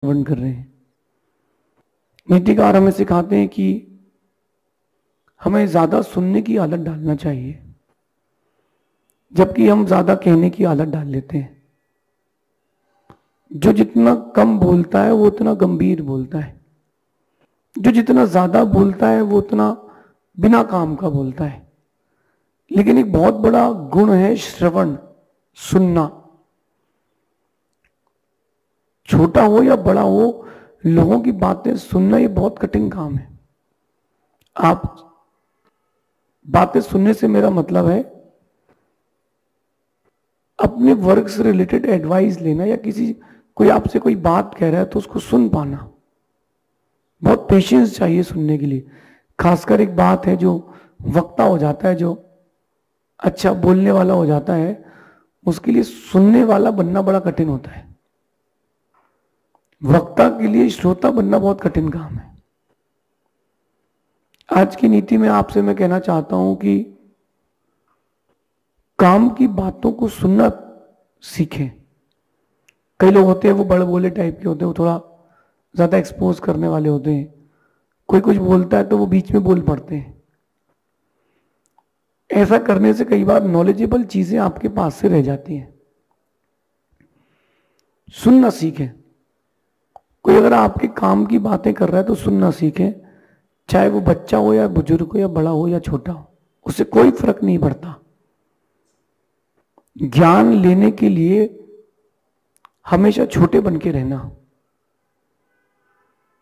श्रवण कर रहे हैं। नीतिकार हमें सिखाते हैं कि हमें ज्यादा सुनने की आदत डालना चाहिए, जबकि हम ज्यादा कहने की आदत डाल लेते हैं। जो जितना कम बोलता है वो उतना गंभीर बोलता है, जो जितना ज्यादा बोलता है वो उतना बिना काम का बोलता है। लेकिन एक बहुत बड़ा गुण है श्रवण, सुनना। छोटा हो या बड़ा हो, लोगों की बातें सुनना ये बहुत कठिन काम है। आप बातें सुनने से मेरा मतलब है अपने वर्क से रिलेटेड एडवाइस लेना, या कोई आपसे कोई बात कह रहा है तो उसको सुन पाना। बहुत पेशेंस चाहिए सुनने के लिए। खासकर एक बात है जो वक्ता हो जाता है, जो अच्छा बोलने वाला हो जाता है, उसके लिए सुनने वाला बनना बड़ा कठिन होता है। वक्ता के लिए श्रोता बनना बहुत कठिन काम है। आज की नीति में आपसे मैं कहना चाहता हूं कि काम की बातों को सुनना सीखें। कई लोग होते हैं वो बड़े बोले टाइप के होते हैं, वो थोड़ा ज्यादा एक्सपोज करने वाले होते हैं। कोई कुछ बोलता है तो वो बीच में बोल पड़ते हैं। ऐसा करने से कई बार नॉलेजेबल चीजें आपके पास से रह जाती हैं। सुनना सीखें। कोई अगर आपके काम की बातें कर रहा है तो सुनना सीखें, चाहे वो बच्चा हो या बुजुर्ग हो या बड़ा हो या छोटा हो, उससे कोई फर्क नहीं पड़ता। ज्ञान लेने के लिए हमेशा छोटे बन के रहना।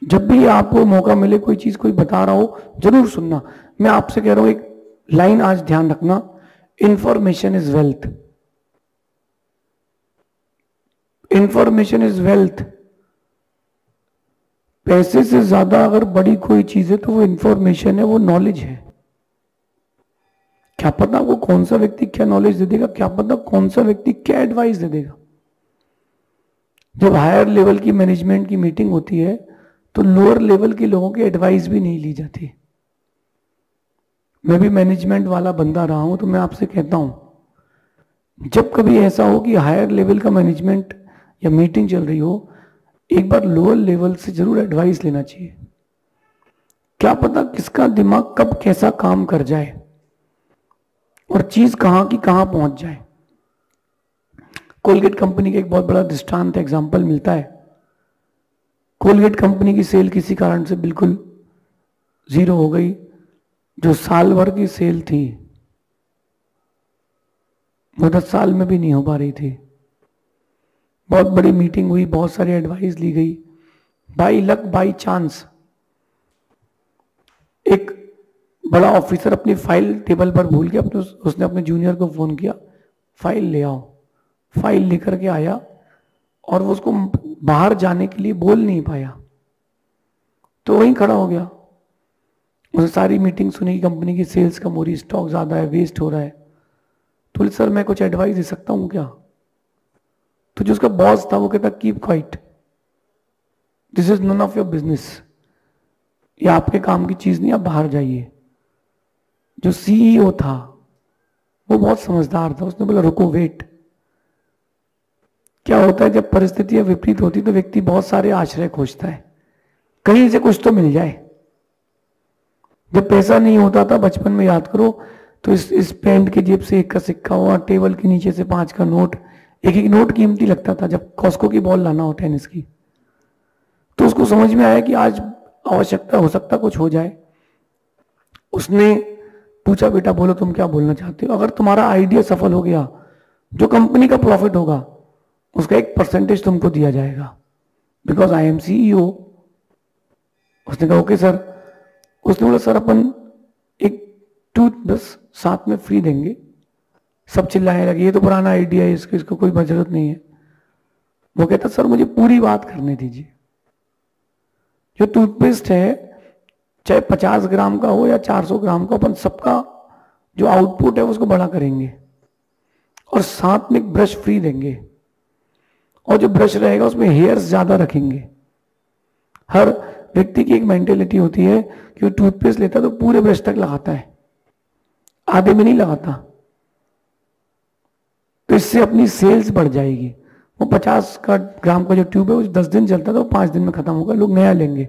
जब भी आपको मौका मिले, कोई चीज कोई बता रहा हो, जरूर सुनना। मैं आपसे कह रहा हूं, एक लाइन आज ध्यान रखना, information is wealth. Information is wealth. पैसे से ज्यादा अगर बड़ी कोई चीज है तो वो इंफॉर्मेशन है, वो नॉलेज है। क्या पता वो कौन सा व्यक्ति क्या नॉलेज दे देगा, क्या पता कौन सा व्यक्ति क्या एडवाइस दे देगा। जब हायर लेवल की मैनेजमेंट की मीटिंग होती है तो लोअर लेवल के लोगों की एडवाइस भी नहीं ली जाती। मैं भी मैनेजमेंट वाला बंदा रहा हूं, तो मैं आपसे कहता हूं, जब कभी ऐसा हो कि हायर लेवल का मैनेजमेंट या मीटिंग चल रही हो, एक बार लोअर लेवल से जरूर एडवाइस लेना चाहिए। क्या पता किसका दिमाग कब कैसा काम कर जाए और चीज कहां की कहां पहुंच जाए। कोलगेट कंपनी का एक बहुत बड़ा दृष्टांत एग्जांपल मिलता है। कोलगेट कंपनी की सेल किसी कारण से बिल्कुल जीरो हो गई। जो साल भर की सेल थी वो 10 साल में भी नहीं हो पा रही थी। बहुत बड़ी मीटिंग हुई, बहुत सारी एडवाइस ली गई। बाई लक बाई चांस एक बड़ा ऑफिसर अपनी फाइल टेबल पर भूल गया। उसने अपने जूनियर को फोन किया, फाइल ले आओ। फाइल लेकर के आया और वो उसको बाहर जाने के लिए बोल नहीं पाया, तो वहीं खड़ा हो गया। उसने सारी मीटिंग सुनी, कंपनी की सेल्स कम हो रही, स्टॉक ज्यादा है, वेस्ट हो रहा है। तो बोले सर मैं कुछ एडवाइस दे सकता हूं क्या? तो जो उसका बॉस था वो कहता keep quiet, this is none of your business, ये आपके काम की चीज नहीं, आप बाहर जाइए। जो सीईओ था वो बहुत समझदार था, उसने बोला रुको, वेट। क्या होता है जब परिस्थितियां विपरीत होती तो व्यक्ति बहुत सारे आश्रय खोजता है, कहीं से कुछ तो मिल जाए। जब पैसा नहीं होता था बचपन में, याद करो, तो इस पैंट के जेब से 1 का सिक्का हुआ, टेबल के नीचे से 5 का नोट, एक एक नोट कीमती लगता था। जब कॉस्को की बॉल लाना हो टेनिस की, तो उसको समझ में आया कि आज आवश्यकता हो सकता कुछ हो जाए। उसने पूछा बेटा बोलो तुम क्या बोलना चाहते हो? अगर तुम्हारा आइडिया सफल हो गया, जो कंपनी का प्रॉफिट होगा उसका 1% तुमको दिया जाएगा, बिकॉज आई एम सीईओ। उसने कहा ओके सर। उसने बोला सर अपन एक टूथब्रश साथ में फ्री देंगे। सब चिल्लाने लगे ये तो पुराना आइडिया है, इसको कोई जरूरत नहीं है। वो कहता सर मुझे पूरी बात करने दीजिए। जो टूथपेस्ट है चाहे 50 ग्राम का हो या 400 ग्राम का, अपन सबका जो आउटपुट है उसको बड़ा करेंगे और साथ में एक ब्रश फ्री देंगे, और जो ब्रश रहेगा उसमें हेयर्स ज्यादा रखेंगे। हर व्यक्ति की एक मेंटेलिटी होती है कि वो टूथपेस्ट लेता है तो पूरे ब्रश तक लगाता है, आधे में नहीं लगाता। तो इससे अपनी सेल्स बढ़ जाएगी। वो 50 का ग्राम का जो ट्यूब है वो 10 दिन चलता था, वो 5 दिन में खत्म होगा, लोग नया लेंगे।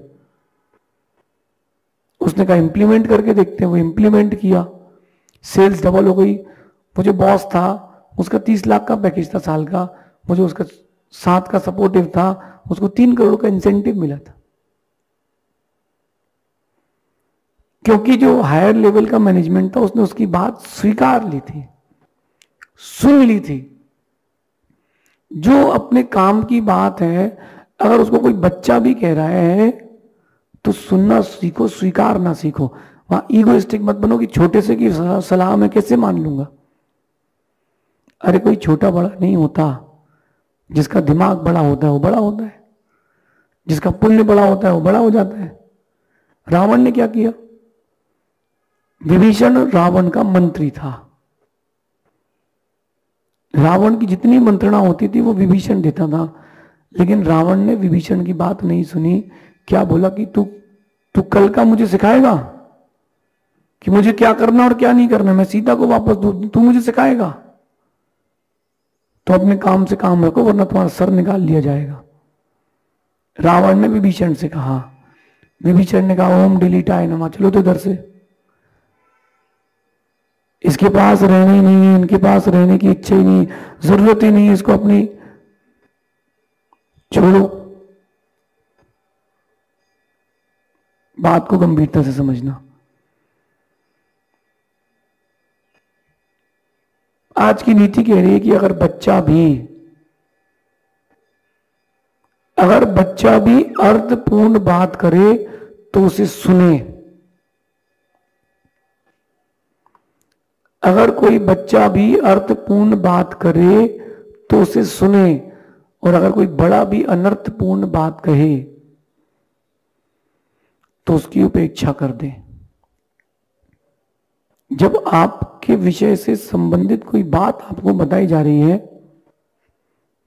उसने कहा इम्प्लीमेंट करके देखते हैं, वो इम्प्लीमेंट किया, सेल्स डबल हो गई। वो जो बॉस था उसका 30 लाख का पैकेज था साल का, वो जो उसका साथ का सपोर्टिव था उसको 3 करोड़ का इंसेंटिव मिला था, क्योंकि जो हायर लेवल का मैनेजमेंट था उसने उसकी बात स्वीकार ली थी, सुन ली थी। जो अपने काम की बात है, अगर उसको कोई बच्चा भी कह रहा है तो सुनना सीखो, स्वीकार ना सीखो। वहां ईगोइस्टिक मत बनो कि छोटे से की सलाह मैं कैसे मान लूंगा। अरे कोई छोटा बड़ा नहीं होता, जिसका दिमाग बड़ा होता है वो बड़ा होता है, जिसका पुण्य बड़ा होता है वो बड़ा हो जाता है। रावण ने क्या किया? विभीषण रावण का मंत्री था, रावण की जितनी मंत्रणा होती थी वो विभीषण देता था, लेकिन रावण ने विभीषण की बात नहीं सुनी। क्या बोला कि तू कल का मुझे सिखाएगा कि मुझे क्या करना और क्या नहीं करना, मैं सीता को वापस दूं, तू मुझे सिखाएगा? तो अपने काम से काम रखो वरना तुम्हारा सर निकाल लिया जाएगा। रावण ने विभीषण से कहा, विभीषण ने कहा ओम डिलीटाय नमः, चलो तो इधर से, इसके पास रहना ही नहीं है, इनके पास रहने की इच्छा ही नहीं, जरूरत ही नहीं है इसको अपनी, छोड़ो। बात को गंभीरता से समझना। आज की नीति कह रही है कि अगर बच्चा भी अर्थपूर्ण बात करे तो उसे सुने। अगर कोई बच्चा भी अर्थपूर्ण बात करे तो उसे सुने, और अगर कोई बड़ा भी अनर्थपूर्ण बात कहे तो उसकी उपेक्षा कर दे। जब आपके विषय से संबंधित कोई बात आपको बताई जा रही है,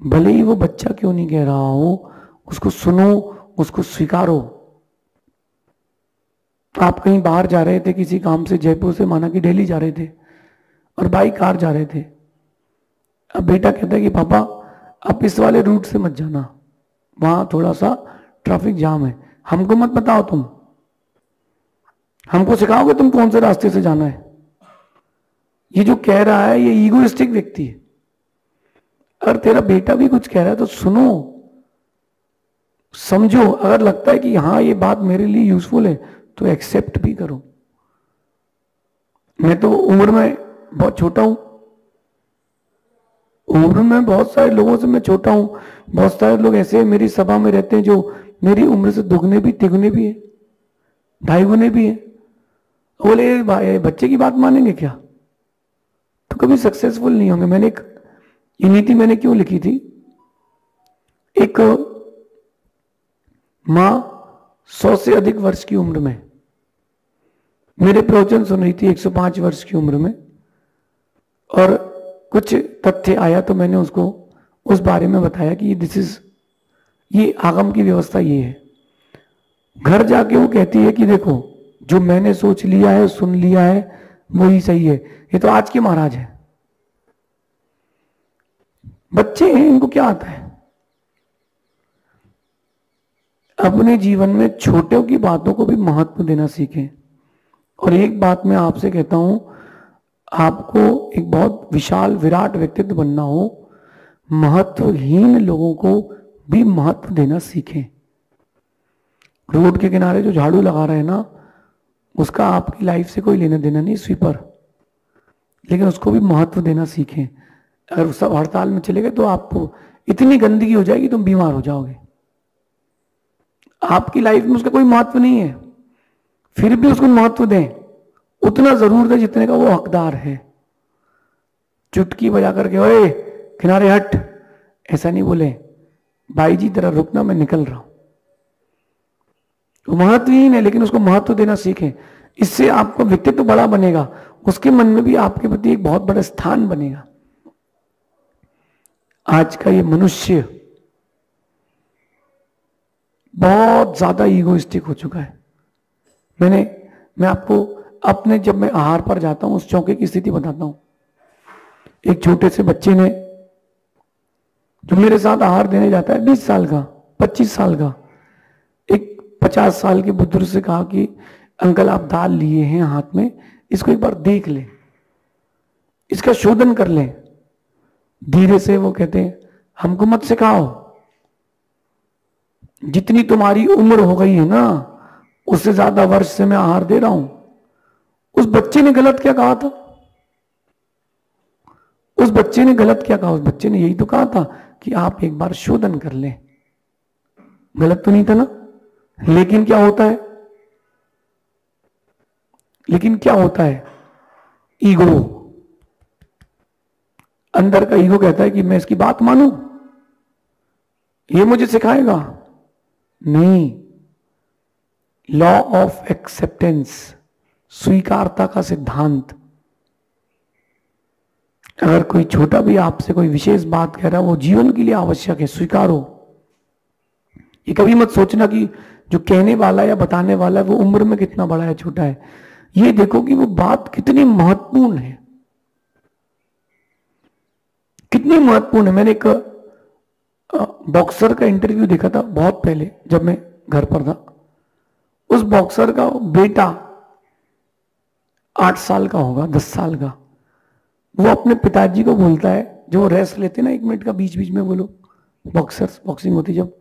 भले ही वो बच्चा क्यों नहीं कह रहा हो, उसको सुनो, उसको स्वीकारो। आप कहीं बाहर जा रहे थे किसी काम से, जयपुर से माना कि दिल्ली जा रहे थे, और बाई कार जा रहे थे। अब बेटा कहता है कि पापा आप इस वाले रूट से मत जाना, वहां थोड़ा सा ट्रैफिक जाम है, हमको मत बताओ, तुम हमको सिखाओगे तुम कौन से रास्ते से जाना है। ये जो कह रहा है ये ईगोइस्टिक व्यक्ति है। अगर तेरा बेटा भी कुछ कह रहा है तो सुनो, समझो, अगर लगता है कि हाँ ये बात मेरे लिए यूजफुल है तो एक्सेप्ट भी करो। मैं तो उम्र में बहुत छोटा हूं, उम्र में बहुत सारे लोगों से मैं छोटा हूं, बहुत सारे लोग ऐसे मेरी सभा में रहते हैं जो मेरी उम्र से दुगने भी, तिगुने भी है, 2.5 गुने भी है। बोले भाई बच्चे की बात मानेंगे क्या, तो कभी सक्सेसफुल नहीं होंगे। मैंने ये नीति मैंने क्यों लिखी थी? एक मां 100 से अधिक वर्ष की उम्र में मेरे प्रवचन सुन रही थी, 105 वर्ष की उम्र में, और कुछ तथ्य आया तो मैंने उसको उस बारे में बताया कि ये आगम की व्यवस्था ये है। घर जाके वो कहती है कि देखो जो मैंने सोच लिया है, सुन लिया है, वही सही है। ये तो आज के महाराज है, बच्चे हैं, इनको क्या आता है। अपने जीवन में छोटों की बातों को भी महत्व देना सीखें। और एक बात मैं आपसे कहता हूं, आपको एक बहुत विशाल विराट व्यक्तित्व बनना हो, महत्वहीन लोगों को भी महत्व देना सीखें। रोड के किनारे जो झाड़ू लगा रहे हैं ना, उसका आपकी लाइफ से कोई लेना देना नहीं, स्वीपर, लेकिन उसको भी महत्व देना सीखें। अगर सब हड़ताल में चले गए तो आपको इतनी गंदगी हो जाएगी तुम बीमार हो जाओगे। आपकी लाइफ में उसका कोई महत्व नहीं है, फिर भी उसको महत्व दें, उतना जरूर दें जितने का वो हकदार है। चुटकी बजा करके ओए किनारे हट, ऐसा नहीं बोले, भाई जी तेरा रुकना, मैं निकल रहा हूं। वो महत्वहीन है लेकिन उसको महत्व देना सीखें। इससे आपका व्यक्तित्व बड़ा बनेगा, उसके मन में भी आपके प्रति एक बहुत बड़ा स्थान बनेगा। आज का ये मनुष्य बहुत ज्यादा ईगोइस्टिक हो चुका है। मैं आपको अपने, जब मैं आहार पर जाता हूं उस चौके की स्थिति बताता हूं। एक छोटे से बच्चे ने जो मेरे साथ आहार देने जाता है 20 साल का, 25 साल का, एक 50 साल के बुजुर्ग से कहा कि अंकल आप दाल लिए हैं हाथ में, इसको एक बार देख ले, इसका शोधन कर ले। धीरे से वो कहते हैं हमको मत सिखाओ, जितनी तुम्हारी उम्र हो गई है ना उससे ज्यादा वर्ष से मैं आहार दे रहा हूं। उस बच्चे ने गलत क्या कहा था? उस बच्चे ने गलत क्या कहा? उस बच्चे ने यही तो कहा था कि आप एक बार शोधन कर लें। गलत तो नहीं था ना? लेकिन क्या होता है? लेकिन क्या होता है? ईगो, अंदर का ईगो कहता है कि मैं इसकी बात मानूं, ये मुझे सिखाएगा। नहीं, लॉ ऑफ एक्सेप्टेंस, स्वीकारता का सिद्धांत। अगर कोई छोटा भी आपसे कोई विशेष बात कह रहा है, वो जीवन के लिए आवश्यक है, स्वीकारो। ये कभी मत सोचना कि जो कहने वाला या बताने वाला है वो उम्र में कितना बड़ा है छोटा है। ये देखो कि वो बात कितनी महत्वपूर्ण है, कितनी महत्वपूर्ण है। मैंने एक बॉक्सर का इंटरव्यू देखा था बहुत पहले, जब मैं घर पर था। उस बॉक्सर का बेटा 8 साल का होगा, 10 साल का, वो अपने पिताजी को बोलता है, जो रेस्ट लेते ना 1 मिनट का बीच बीच में, वो लोग बॉक्सर्स, बॉक्सिंग होती जब,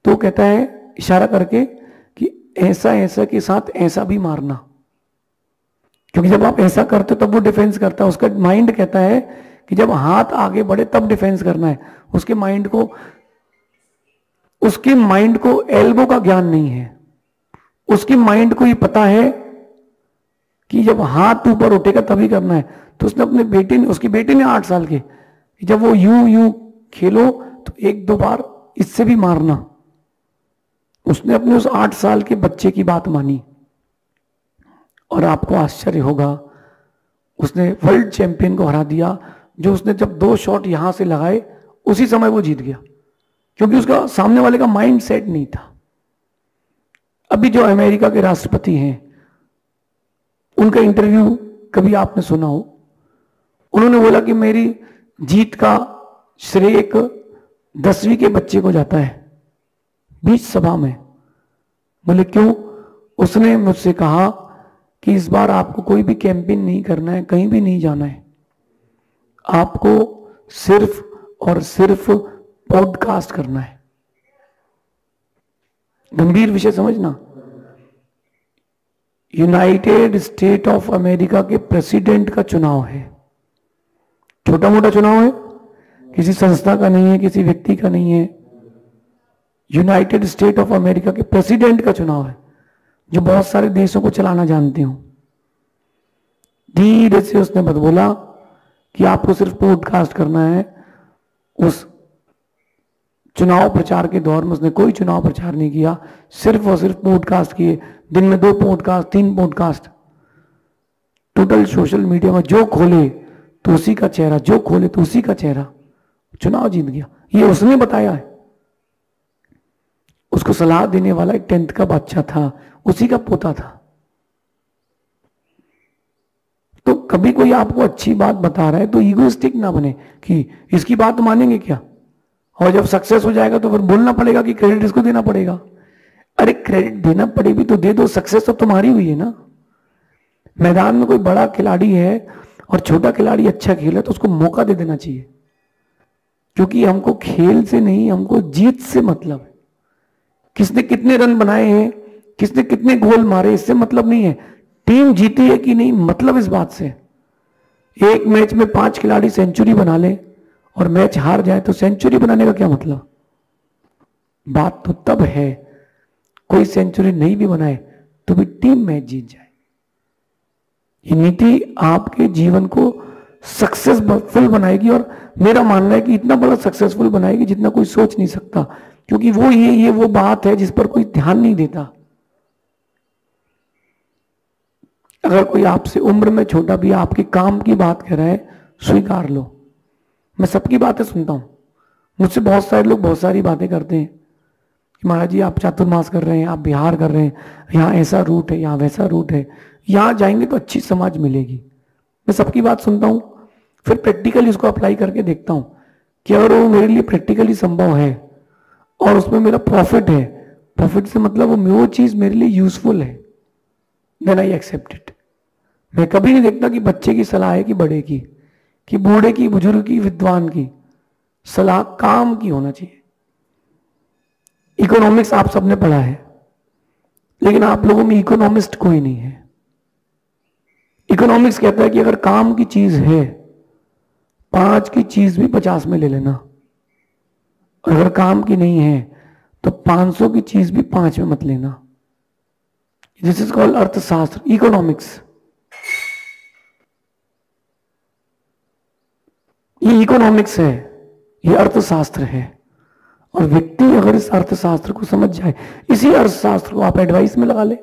तो कहता है इशारा करके कि ऐसा ऐसा के साथ ऐसा भी मारना, क्योंकि जब आप ऐसा करते हो तब वो डिफेंस करता है। उसका माइंड कहता है कि जब हाथ आगे बढ़े तब डिफेंस करना है। उसके माइंड को एल्बो का ज्ञान नहीं है। उसके माइंड को ये पता है कि जब हाथ ऊपर उठेगा तभी करना है। तो उसने अपने बेटे ने, उसकी बेटे ने 8 साल के, जब वो यूं खेलो तो 1-2 बार इससे भी मारना। उसने अपने उस 8 साल के बच्चे की बात मानी, और आपको आश्चर्य होगा, उसने वर्ल्ड चैंपियन को हरा दिया। जो उसने जब 2 शॉट यहां से लगाए उसी समय वो जीत गया, क्योंकि उसका सामने वाले का माइंड सेट नहीं था। अभी जो अमेरिका के राष्ट्रपति हैं, उनका इंटरव्यू कभी आपने सुना हो, उन्होंने बोला कि मेरी जीत का श्रेय एक 10वीं के बच्चे को जाता है, बीच सभा में। बोले क्यों? उसने मुझसे कहा कि इस बार आपको कोई भी कैंपेन नहीं करना है, कहीं भी नहीं जाना है, आपको सिर्फ और सिर्फ पॉडकास्ट करना है। गंभीर विषय समझना। यूनाइटेड स्टेट ऑफ अमेरिका के प्रेसिडेंट का चुनाव है, छोटा मोटा चुनाव है, किसी संस्था का नहीं है, किसी व्यक्ति का नहीं है। यूनाइटेड स्टेट ऑफ अमेरिका के प्रेसिडेंट का चुनाव है, जो बहुत सारे देशों को चलाना जानते हो। धीरे से उसने बत बोला कि आपको सिर्फ पॉडकास्ट करना है। उस चुनाव प्रचार के दौर में उसने कोई चुनाव प्रचार नहीं किया, सिर्फ और सिर्फ पॉडकास्ट किए। दिन में 2 podcast, 3 podcast. Total social media में जो खोले तो उसी का चेहरा, जो खोले तो उसी का चेहरा। चुनाव जीत गया। ये उसने बताया है। उसको सलाह देने वाला एक 10th का बच्चा था, उसी का पोता था। तो कभी कोई आपको अच्छी बात बता रहा है तो ईगोइस्टिक ना बने कि इसकी बात मानेंगे क्या, और जब सक्सेस हो जाएगा तो फिर बोलना पड़ेगा कि क्रेडिट इसको देना पड़ेगा। अरे क्रेडिट देना पड़े भी तो दे दो, सक्सेस तो तुम्हारी हुई है ना। मैदान में कोई बड़ा खिलाड़ी है और छोटा खिलाड़ी अच्छा खेला तो उसको मौका दे देना चाहिए, क्योंकि हमको खेल से नहीं, हमको जीत से मतलब है। किसने कितने रन बनाए हैं, किसने कितने गोल मारे, इससे मतलब नहीं है। टीम जीती है कि नहीं, मतलब इस बात से। एक मैच में 5 खिलाड़ी सेंचुरी बना ले और मैच हार जाए तो सेंचुरी बनाने का क्या मतलब? बात तो तब है कोई सेंचुरी नहीं भी बनाए तो भी टीम मैच जीत जाए। ये नीति आपके जीवन को सक्सेसफुल बनाएगी, और मेरा मानना है कि इतना बड़ा सक्सेसफुल बनाएगी जितना कोई सोच नहीं सकता, क्योंकि ये वो बात है जिस पर कोई ध्यान नहीं देता। अगर कोई आपसे उम्र में छोटा भी आपके काम की बात कर रहा है, स्वीकार लो। मैं सबकी बातें सुनता हूं, मुझसे बहुत सारे लोग बहुत सारी बातें करते हैं कि महाराज जी आप चातुर्मास कर रहे हैं, आप बिहार कर रहे हैं, यहाँ ऐसा रूट है, यहाँ वैसा रूट है, यहाँ जाएंगे तो अच्छी समाज मिलेगी। मैं सबकी बात सुनता हूँ, फिर प्रैक्टिकली उसको अप्लाई करके देखता हूँ कि अगर वो मेरे लिए प्रैक्टिकली संभव है और उसमें मेरा प्रॉफिट है, प्रॉफिट से मतलब वो चीज मेरे लिए यूजफुल है, देन आई एक्सेप्ट इट। मैं कभी नहीं देखता कि बच्चे की सलाह है कि बड़े की, कि बूढ़े की, बुजुर्ग की, विद्वान की सलाह काम की होना चाहिए। इकोनॉमिक्स आप सबने पढ़ा है, लेकिन आप लोगों में इकोनॉमिस्ट कोई नहीं है। इकोनॉमिक्स कहता है कि अगर काम की चीज है, 5 की चीज भी 50 में ले लेना, और अगर काम की नहीं है तो 500 की चीज भी 5 में मत लेना। दिस इज कॉल्ड अर्थशास्त्र, इकोनॉमिक्स। ये इकोनॉमिक्स है, ये अर्थशास्त्र है। और व्यक्ति अगर इस अर्थशास्त्र को समझ जाए, इसी अर्थशास्त्र को आप एडवाइस में लगा ले,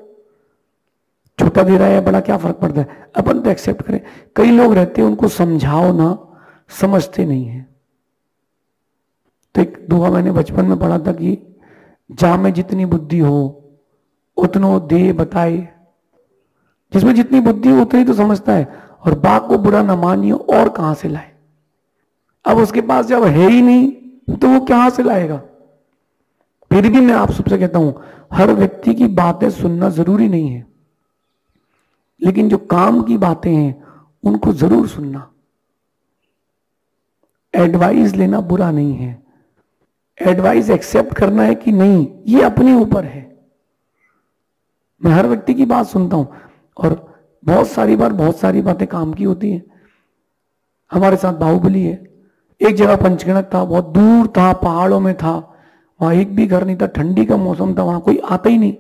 छोटा दे रहा है या बड़ा क्या फर्क पड़ता है, अपन तो एक्सेप्ट करें। कई लोग रहते हैं उनको समझाओ ना, समझते नहीं है। तो एक दुआ मैंने बचपन में पढ़ा था कि जा में जितनी बुद्धि हो उतनो दे बताए। जिसमें जितनी बुद्धि हो उतनी तो समझता है, और बात को बुरा न मानियो और कहां से लाए। अब उसके पास जब है ही नहीं तो वो कहां से लाएगा। फिर भी मैं आप सबसे कहता हूं, हर व्यक्ति की बातें सुनना जरूरी नहीं है, लेकिन जो काम की बातें हैं उनको जरूर सुनना। एडवाइस लेना बुरा नहीं है, एडवाइस एक्सेप्ट करना है कि नहीं, ये अपने ऊपर है। मैं हर व्यक्ति की बात सुनता हूं, और बहुत सारी बार बहुत सारी बातें काम की होती हैं। हमारे साथ बाहुबली है, एक जगह पंचगणक था, बहुत दूर था, पहाड़ों में था, वहां एक भी घर नहीं था, ठंडी का मौसम था, वहां कोई आता ही नहीं।